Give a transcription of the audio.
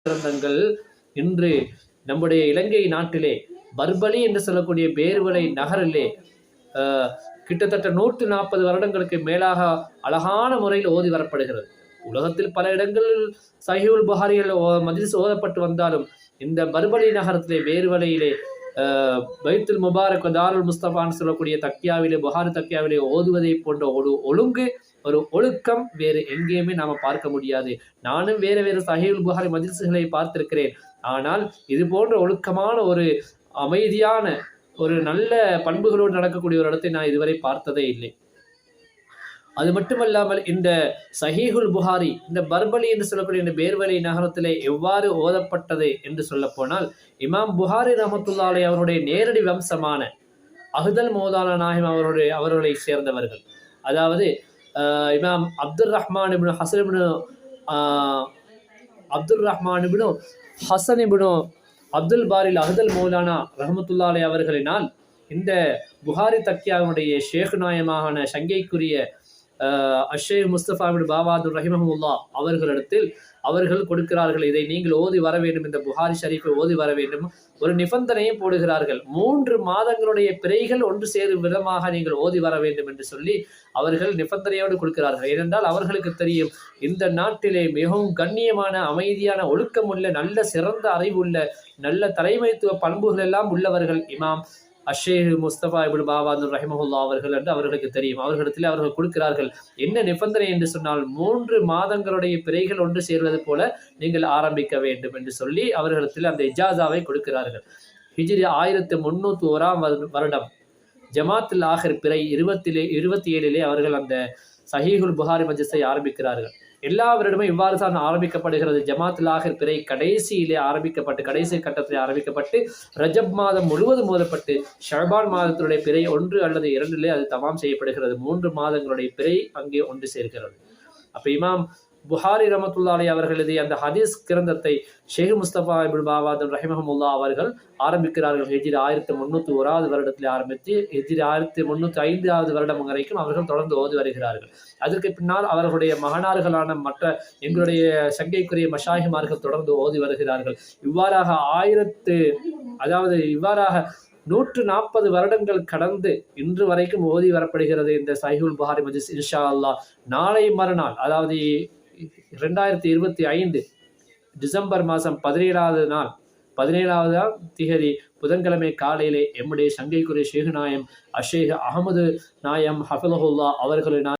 கிரந்தங்கள் இன்று நம்முடைய இலங்கை நாட்டிலே பர்பலி என்று சொல்லக்கூடிய பேர்வளை நகரிலே கிட்டத்தட்ட 140 வருடங்களுக்கு மேலாக அழகான முறையில் ஓதி வரப்படுகிறது. உலகத்தில் பல இடங்களில் சஹீஹுல் புகாரிகள் மஜ்லிஸ் ஓதப்பட்டு வந்தாலும் இந்த பர்பலி நகரத்திலே பேர்வளையிலே பைத்துல் முபாரக் தாருல் முஸ்தபான்னு சொல்லக்கூடிய தக்கியாவிலே புகாரி தக்கியாவிலே ஓதுவதை போன்ற ஒரு ஒழுக்கம் வேறு எங்கேயுமே நாம பார்க்க முடியாது. நானும் வேறு சஹீஹுல் புகாரி மஜ்லிஸ்களை பார்த்திருக்கிறேன். ஆனால் இது போன்ற ஒழுக்கமான ஒரு அமைதியான ஒரு நல்ல பண்புகளோடு நடக்கக்கூடிய ஒரு இடத்தை நான் இதுவரை பார்த்ததே இல்லை. அது மட்டுமல்லாமல் இந்த சஹீஹுல் புகாரி இந்த பர்பலி என்று சொல்லக்கூடிய இந்த பேர்வளை நகரத்திலே எவ்வாறு ஓதப்பட்டது என்று சொல்ல போனால், இமாம் புகாரி ரஹ்மத்துல்லாஹி அலைஹி அவருடைய நேரடி வம்சமான அஹ்தல் மௌலானா நாஹிம் அவர்களை சேர்ந்தவர்கள். அதாவது இமாம் அப்துல் ரஹ்மான் இப்னு ஹசன் இப்னு அப்துல் பாரில் அஹ்தல் மௌலானா ரஹ்மத்துல்லாஹி அலைஹி அவர்களினால் இந்த புகாரி தக்கியாவுடைய ஷேக் நாயமான சங்கைக்குரிய அஷேக் முஸ்தபா இப்னு பாவாதுர் ரஹிமஹுல்லா அவர்களிடத்தில் அவர்கள் கொடுக்கிறார்கள், இதை நீங்கள் ஓதி வர வேண்டும், இந்த புகாரி ஷரீஃபை ஓதி வர வேண்டும். ஒரு நிபந்தனையும் போடுகிறார்கள், 3 மாதங்களுடைய பிறைகள் ஒன்று சேரும் விதமாக நீங்கள் ஓதி வர வேண்டும் என்று சொல்லி அவர்கள் நிபந்தனையோடு கொடுக்கிறார்கள். ஏனென்றால் அவர்களுக்கு தெரியும், இந்த நாட்டிலே மிகவும் கண்ணியமான அமைதியான ஒழுக்கமுள்ள நல்ல சிறந்த அறிவுள்ள நல்ல தலைமைத்துவ பண்புகள் எல்லாம் உள்ளவர்கள் இமாம் அஷேக் முஸ்தபா இப்னு பாவாதுர் ரஹிமஹுல்லா அவர்கள் என்று அவர்களுக்கு தெரியும். அவர்களிடத்தில் அவர்கள் கொடுக்கிறார்கள், என்ன நிபந்தனை என்று சொன்னால் 3 மாதங்களுடைய பிறைகள் ஒன்று சேர்வது போல நீங்கள் ஆரம்பிக்க வேண்டும் என்று சொல்லி அவர்களிடத்தில் அந்த இஜாசாவை கொடுக்கிறார்கள். ஹிஜ்ரி 1301 வருடம் ஜமாத்துல் ஆஹிர் பிறை 27 அவர்கள் அந்த சஹீஹுல் புகாரி மஜ்லிஸை ஆரம்பிக்கிறார்கள். எல்லா வருடமும் இவ்வாறு தான் ஆரம்பிக்கப்படுகிறது. ஜமாத்துல் ஆஹிர் பிறை கடைசியிலே ஆரம்பிக்கப்பட்டு கடைசி கட்டத்திலே ஆரம்பிக்கப்பட்டு ரஜப் மாதம் முழுவதும் ஓதப்பட்டு ஷஅபான் மாதத்தினுடைய பிறை 1 அல்லது 2 அது தமாம் செய்யப்படுகிறது. 3 மாதங்களுடைய பிறை அங்கே ஒன்று சேர்க்கிறது. அப்ப இமாம் புகாரி ரஹ்மத்துல்லாஹி அலைஹி அவர்கள் எழுதிய அந்த ஹதீஸ் கிரந்தத்தை ஷேக் முஸ்தபா இப்னு பாவாதுர் ரஹிமஹுல்லா அவர்கள் ஆரம்பிக்கிறார்கள். ஹிஜ்ரி 1301 வருடத்தில் ஆரம்பித்து ஹிஜ்ரி 1305 வருடம் வரைக்கும் அவர்கள் தொடர்ந்து ஓதி வருகிறார்கள். அதற்கு பின்னால் அவர்களுடைய மகனார்களான மற்ற எங்களுடைய சங்கைக்குரிய மஷாயிமார்கள் தொடர்ந்து ஓதி வருகிறார்கள். இவ்வாறாக 140 வருடங்கள் கடந்து இன்று வரைக்கும் ஓதி வரப்படுகிறது இந்த சஹீஹுல் புகாரி மஜ்லிஸ். இன்ஷா அல்லாஹ் நாளை மறுநாள், அதாவது 2025 டிசம்பர் மாதம் 17ஆம் திகதி புதன்கிழமை காலையிலே எம்முடைய சங்கைக்குரிய ஷேக் நாயம் அஷேக் அஹமது நாயம் ஹஃபிலஹுல்லா அவர்களினால்